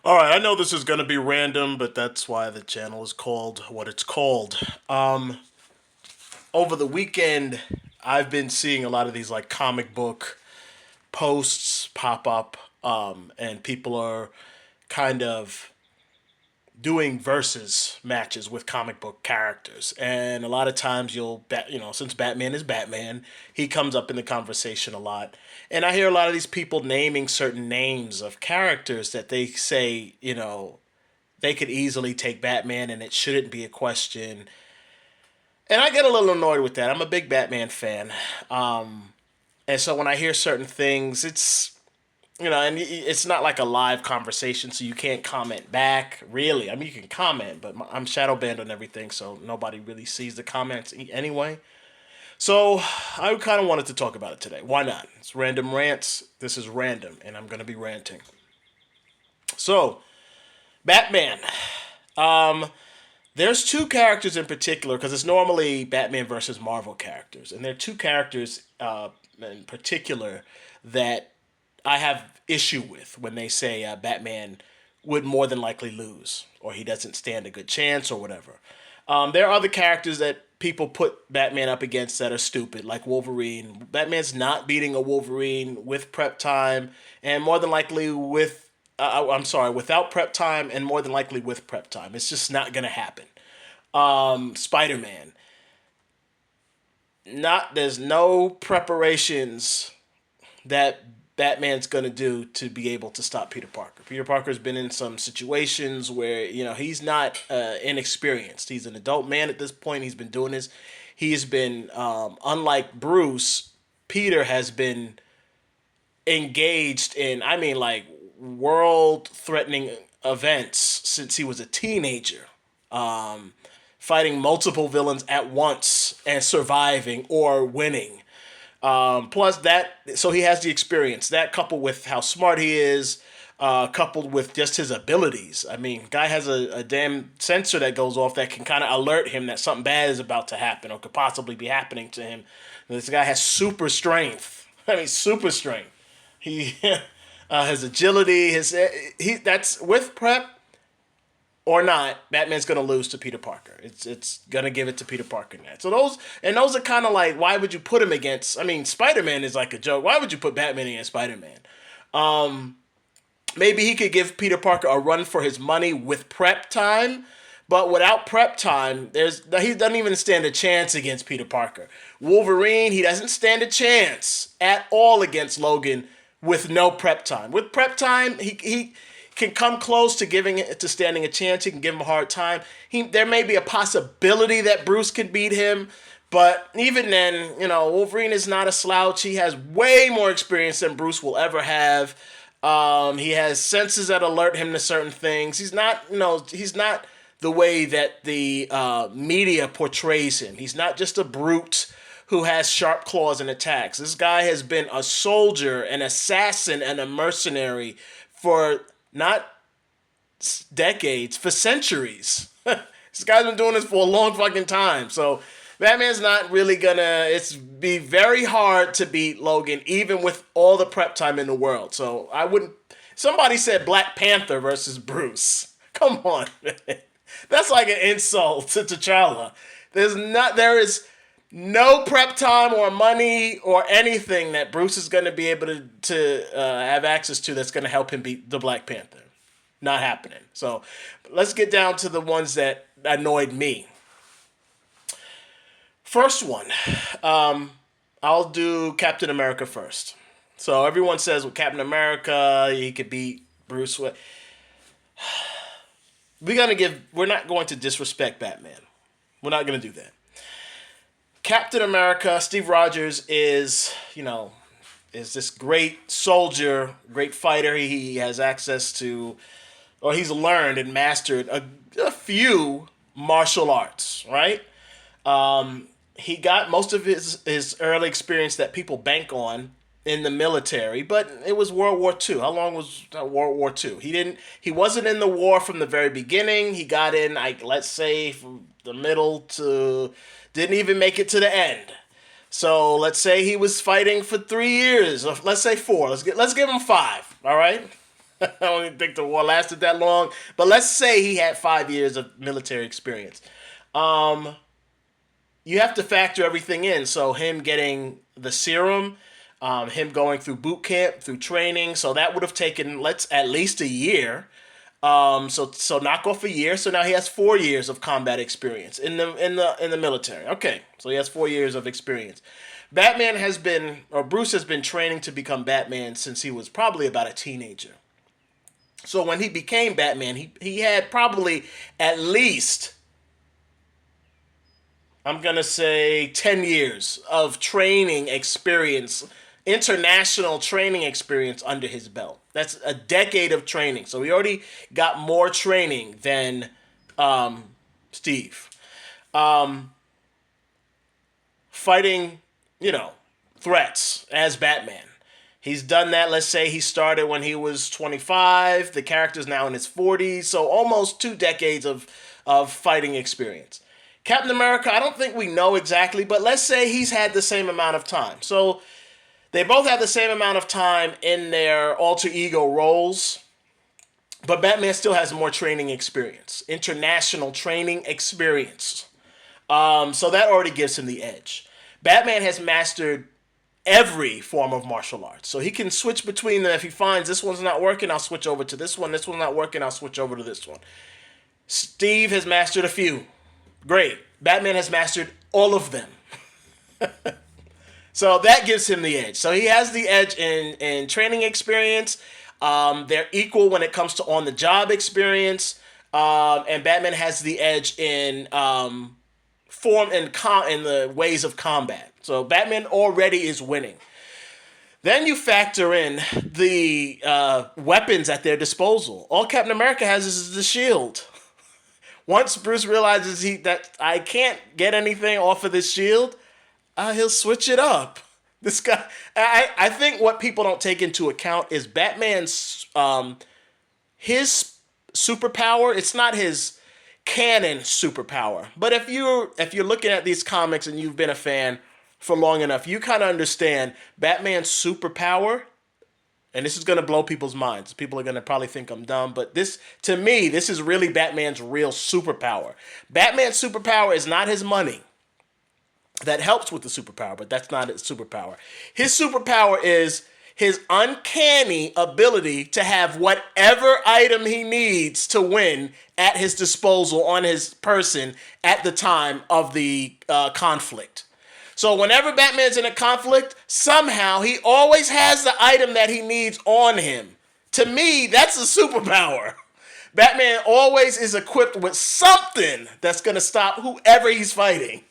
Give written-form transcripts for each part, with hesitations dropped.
All right, I know this is going to be random, but that's why the channel is called what it's called. Over the weekend, I've been seeing a lot of these like comic book posts pop up, and people are kind of doing versus matches with comic book characters. And a lot of times since Batman is Batman, he comes up in the conversation a lot. And I hear a lot of these people naming certain names of characters that they say, they could easily take Batman and it shouldn't be a question. And I get a little annoyed with that. I'm a big Batman fan. And so when I hear certain things, and it's not like a live conversation, so you can't comment back, really. I mean, you can comment, but I'm shadow banned on everything, so nobody really sees the comments anyway. So I kind of wanted to talk about it today. Why not? It's random rants. This is random, and I'm going to be ranting. So, Batman. Um, there's two characters in particular because it's normally Batman versus Marvel characters, and there are two characters in particular that I have issue with when they say Batman would more than likely lose or he doesn't stand a good chance or whatever. There are other characters that people put Batman up against that are stupid, like Wolverine. Batman's not beating a Wolverine with prep time, and more than likely I'm sorry, without prep time, and more than likely with prep time. It's just not gonna happen. Spider Man. Not There's no preparations that Batman's gonna do to be able to stop Peter Parker. Peter Parker's been in some situations where he's not inexperienced. He's an adult man at this point. He's been doing this. He's been unlike Bruce. Peter has been engaged in, I mean, like world-threatening events since he was a teenager. Fighting multiple villains at once and surviving or winning. Plus that, so he has the experience. That coupled with how smart he is, coupled with just his abilities. I mean, guy has a damn sensor that goes off that can kind of alert him that something bad is about to happen or could possibly be happening to him. This guy has super strength. I mean, super strength. He his agility, that's with prep or not, Batman's gonna lose to Peter Parker. It's gonna give it to Peter Parker now. So those are kind of like, why would you put him against? I mean, Spider Man is like a joke. Why would you put Batman against Spider Man? Maybe he could give Peter Parker a run for his money with prep time, but without prep time, he doesn't even stand a chance against Peter Parker. Wolverine, he doesn't stand a chance at all against Logan with no prep time. With prep time, he can come close to standing a chance. He can give him a hard time. There may be a possibility that Bruce could beat him, but even then, Wolverine is not a slouch. He has way more experience than Bruce will ever have. He has senses that alert him to certain things. He's not the way that the media portrays him. He's not just a brute who has sharp claws and attacks. This guy has been a soldier, an assassin, and a mercenary for not decades, for centuries. This guy's been doing this for a long fucking time. So Batman's not really gonna. It's be very hard to beat Logan, even with all the prep time in the world. So I wouldn't. Somebody said Black Panther versus Bruce. Come on, man. That's like an insult to T'Challa. There is no prep time or money or anything that Bruce is going to be able to have access to that's going to help him beat the Black Panther. Not happening. So let's get down to the ones that annoyed me. First one, I'll do Captain America first. So everyone says with Captain America he could beat Bruce. We're not going to disrespect Batman. We're not going to do that. Captain America, Steve Rogers is this great soldier, great fighter. He has access to, or he's learned and mastered a few martial arts, right? He got most of his early experience that people bank on in the military, but it was World War II. How long was World War II? He wasn't in the war from the very beginning. He got in, let's say, from the middle to, didn't even make it to the end. So let's say he was fighting for 3 years, or let's say 4. Let's give him 5. All right. I don't even think the war lasted that long, but let's say he had 5 years of military experience. Um, you have to factor everything in. So him getting the serum, him going through boot camp, through training. So that would have taken let's at least a year. So knock off a year. So now he has 4 years of combat experience in the military. Okay, so he has 4 years of experience. Batman has been, or Bruce has been training to become Batman since he was probably about a teenager. So when he became Batman, he had probably at least, I'm gonna say, 10 years of training experience, international training experience under his belt. That's a decade of training. So he already got more training than Steve. Um, Fighting, you know, threats as Batman. He's done that. Let's say he started when he was 25. The character's now in his 40s, so almost 2 decades of fighting experience. Captain America, I don't think we know exactly, but let's say he's had the same amount of time. So they both have the same amount of time in their alter ego roles, but Batman still has more training experience, international training experience. So that already gives him the edge. Batman has mastered every form of martial arts. So he can switch between them. If he finds this one's not working, I'll switch over to this one. This one's not working, I'll switch over to this one. Steve has mastered a few. Great. Batman has mastered all of them. So that gives him the edge. So he has the edge in training experience. They're equal when it comes to on the job experience. And Batman has the edge in form and in the ways of combat. So Batman already is winning. Then you factor in the weapons at their disposal. All Captain America has is the shield. Once Bruce realizes that I can't get anything off of this shield, he'll switch it up. This guy, I think what people don't take into account is Batman's his superpower. It's not his canon superpower, but if you're looking at these comics and you've been a fan for long enough, you kind of understand Batman's superpower. And this is going to blow people's minds. People are going to probably think I'm dumb, but to me, this is really Batman's real superpower. Batman's superpower is not his money. That helps with the superpower, but that's not his superpower. His superpower is his uncanny ability to have whatever item he needs to win at his disposal on his person at the time of the conflict. So whenever Batman's in a conflict, somehow he always has the item that he needs on him. To me, that's a superpower. Batman always is equipped with something that's going to stop whoever he's fighting.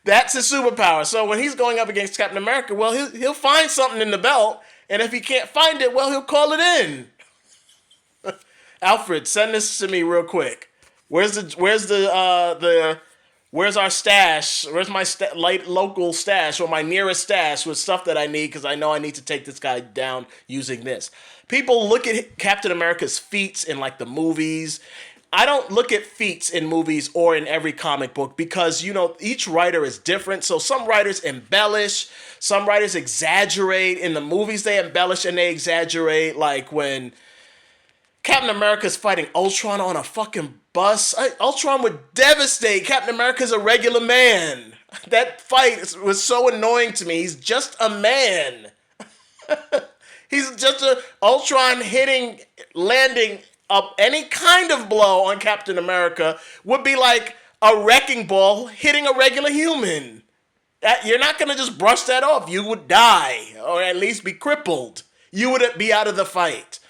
That's his superpower. So when he's going up against Captain America, well, he'll find something in the belt, and if he can't find it, well, he'll call it in. Alfred, send this to me real quick. Where's our stash? Where's my local stash or my nearest stash with stuff that I need because I know I need to take this guy down using this. People look at Captain America's feats in like the movies. I don't look at feats in movies or in every comic book because, each writer is different. So some writers embellish, some writers exaggerate. In the movies, they embellish and they exaggerate. Like when Captain America's fighting Ultron on a fucking bus. Ultron would devastate. Captain America's a regular man. That fight was so annoying to me. He's just a man. He's just Ultron landing up any kind of blow on Captain America would be like a wrecking ball hitting a regular human. You're not going to just brush that off. You would die or at least be crippled. You would be out of the fight.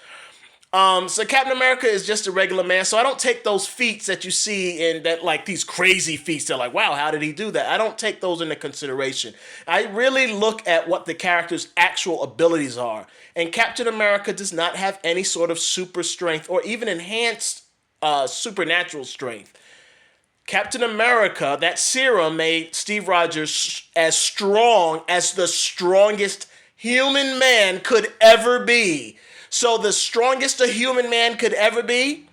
So Captain America is just a regular man. So I don't take those feats that you see in that, like these crazy feats. They're like, wow, how did he do that? I don't take those into consideration. I really look at what the character's actual abilities are. And Captain America does not have any sort of super strength or even enhanced supernatural strength. Captain America, that serum made Steve Rogers as strong as the strongest human man could ever be. So the strongest a human man could ever be,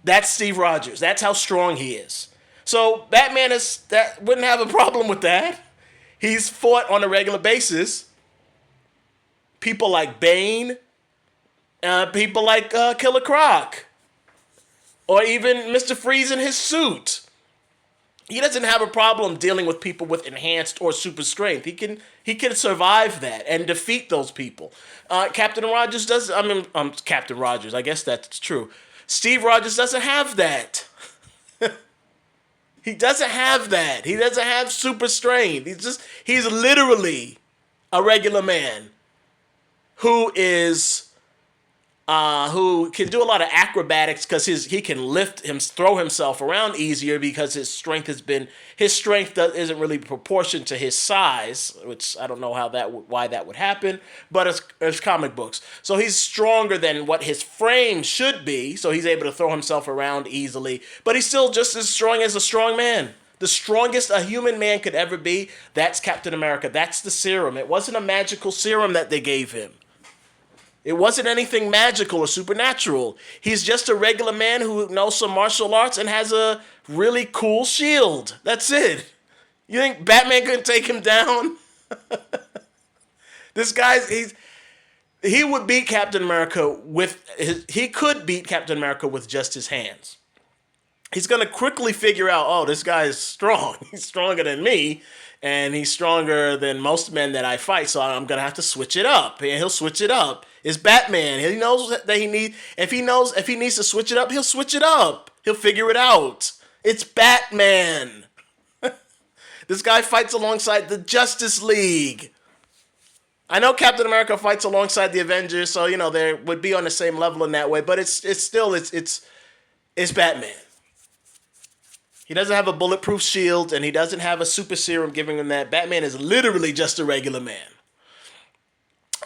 that's Steve Rogers. That's how strong he is. So Batman wouldn't have a problem with that. He's fought on a regular basis. People like Bane, People like Killer Croc, or even Mr. Freeze in his suit. He doesn't have a problem dealing with people with enhanced or super strength. He can survive that and defeat those people. Captain Rogers does. I mean, Captain Rogers. I guess that's true. Steve Rogers doesn't have that. He doesn't have that. He doesn't have super strength. He's literally a regular man who is who can do a lot of acrobatics because he can throw himself around easier because his strength isn't really proportioned to his size, which I don't know why that would happen, but it's comic books. So he's stronger than what his frame should be, so he's able to throw himself around easily, but he's still just as strong as a strong man. The strongest a human man could ever be, that's Captain America. That's the serum. It wasn't a magical serum that they gave him. It wasn't anything magical or supernatural. He's just a regular man who knows some martial arts and has a really cool shield. That's it. You think Batman couldn't take him down? He would beat Captain America he could beat Captain America with just his hands. He's going to quickly figure out, oh, this guy is strong. He's stronger than me. And he's stronger than most men that I fight, so I'm gonna have to switch it up. And he'll switch it up. It's Batman. He knows that if he needs to switch it up, he'll switch it up. He'll figure it out. It's Batman. This guy fights alongside the Justice League. I know Captain America fights alongside the Avengers, so they would be on the same level in that way. But it's Batman. He doesn't have a bulletproof shield, and he doesn't have a super serum giving him that. Batman is literally just a regular man.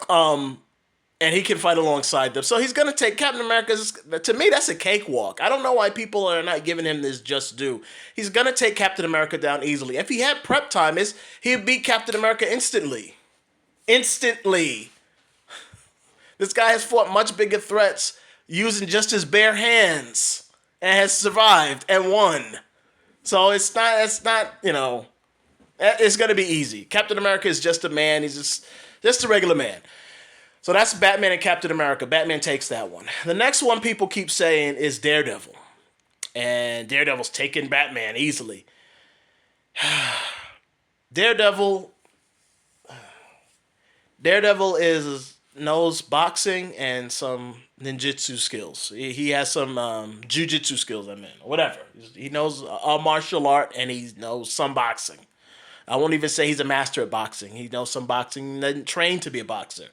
And he can fight alongside them. So he's going to take Captain America's... To me, that's a cakewalk. I don't know why people are not giving him this just due. He's going to take Captain America down easily. If he had prep time, he'd beat Captain America instantly. Instantly. This guy has fought much bigger threats using just his bare hands and has survived and won. So it's not, it's going to be easy. Captain America is just a man. He's just a regular man. So that's Batman and Captain America. Batman takes that one. The next one people keep saying is Daredevil. And Daredevil's taking Batman easily. Daredevil knows boxing and some ninjutsu skills. He has some jujitsu skills, whatever. He knows a martial art and he knows some boxing. I won't even say he's a master at boxing. He knows some boxing. He doesn't train to be a boxer.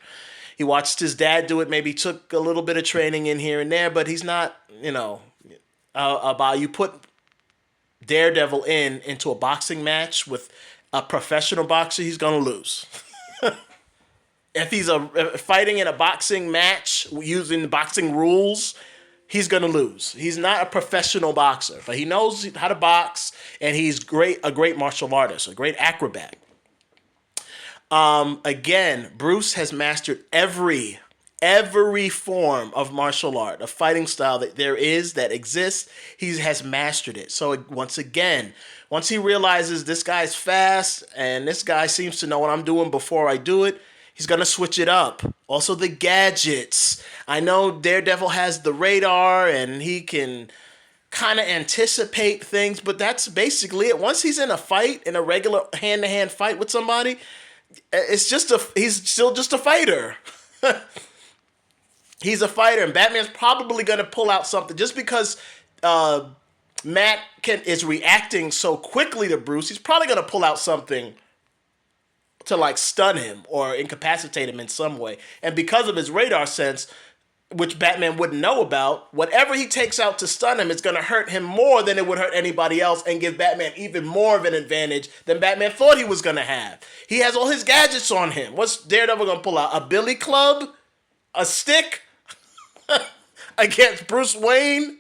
He watched his dad do it, maybe took a little bit of training in here and there, but he's not, about you put Daredevil into a boxing match with a professional boxer, he's going to lose. If he's fighting in a boxing match using boxing rules, he's going to lose. He's not a professional boxer, but he knows how to box, and he's a great martial artist, a great acrobat. Again, Bruce has mastered every form of martial art, a fighting style that exists. He has mastered it. So once he realizes this guy's fast and this guy seems to know what I'm doing before I do it, he's going to switch it up. Also, the gadgets. I know Daredevil has the radar and he can kind of anticipate things, but that's basically it. Once he's in a regular hand-to-hand fight with somebody, he's still just a fighter. He's a fighter, and Batman's probably going to pull out something. Just because Matt is reacting so quickly to Bruce, he's probably going to pull out something to stun him or incapacitate him in some way. And because of his radar sense, which Batman wouldn't know about, whatever he takes out to stun him is going to hurt him more than it would hurt anybody else and give Batman even more of an advantage than Batman thought he was going to have. He has all his gadgets on him. What's Daredevil going to pull out? A billy club? A stick? Against Bruce Wayne?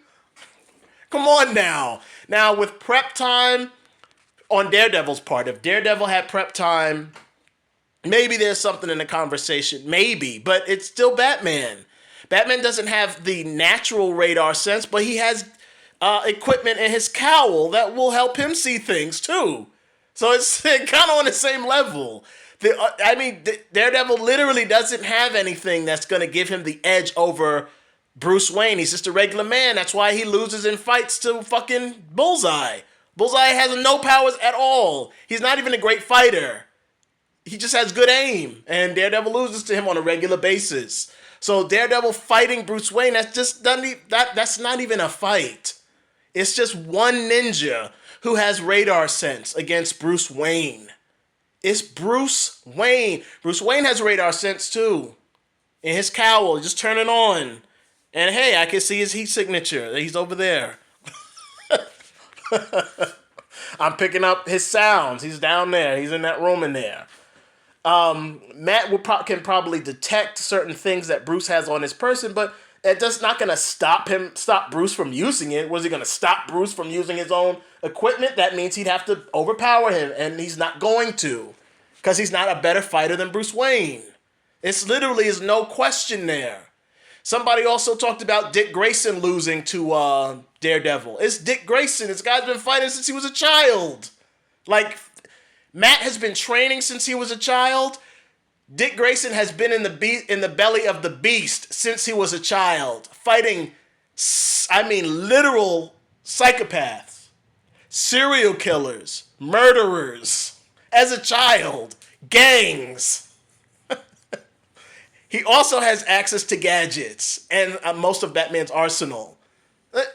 Come on now. Now, with prep time on Daredevil's part, if Daredevil had prep time, maybe there's something in the conversation. Maybe. But it's still Batman. Batman doesn't have the natural radar sense, but he has equipment in his cowl that will help him see things too. So it's kind of on the same level. Daredevil literally doesn't have anything that's going to give him the edge over Bruce Wayne. He's just a regular man. That's why he loses in fights to fucking Bullseye. Bullseye has no powers at all. He's not even a great fighter. He just has good aim, and Daredevil loses to him on a regular basis. So Daredevil fighting Bruce Wayne, that's not even a fight. It's just one ninja who has radar sense against Bruce Wayne. It's Bruce Wayne. Bruce Wayne has radar sense too. In his cowl, just turn it on. And hey, I can see his heat signature. He's over there. I'm picking up his sounds. He's down there. He's in that room in there. Matt can probably detect certain things that Bruce has on his person, but it's just not going to stop Bruce from using it. Was he going to stop Bruce from using his own equipment? That means he'd have to overpower him, and he's not going to, because he's not a better fighter than Bruce Wayne. It's literally is no question there. Somebody also talked about Dick Grayson losing to Daredevil. It's Dick Grayson. This guy's been fighting since he was a child. Like, Matt has been training since he was a child. Dick Grayson has been in the belly of the beast since he was a child, fighting, literal psychopaths, serial killers, murderers, as a child, gangs. He also has access to gadgets and most of Batman's arsenal.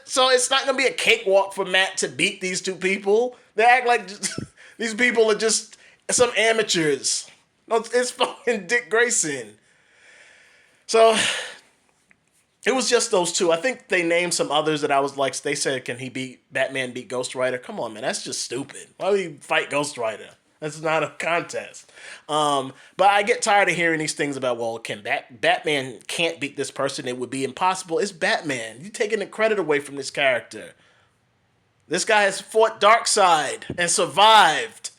So it's not going to be a cakewalk for Matt to beat these two people. They act like these people are just some amateurs. No, it's fucking Dick Grayson. So it was just those two. I think they named some others that I was like, they said, can Batman beat Ghost Rider? Come on, man, that's just stupid. Why would he fight Ghost Rider? That's not a contest. But I get tired of hearing these things about, well, Batman can't beat this person. It would be impossible. It's Batman. You're taking the credit away from this character. This guy has fought Darkseid and survived.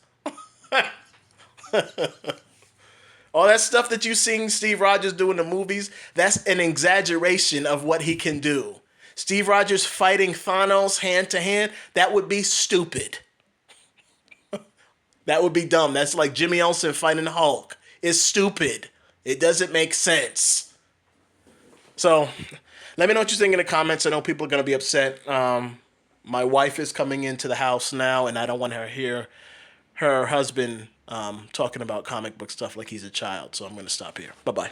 All that stuff that you've seen Steve Rogers do in the movies, that's an exaggeration of what he can do. Steve Rogers fighting Thanos hand to hand, that would be stupid. That would be dumb. That's like Jimmy Olsen fighting Hulk. It's stupid. It doesn't make sense. So, let me know what you think in the comments. I know people are going to be upset. My wife is coming into the house now, and I don't want her to hear her husband talking about comic book stuff like he's a child. So I'm going to stop here. Bye-bye.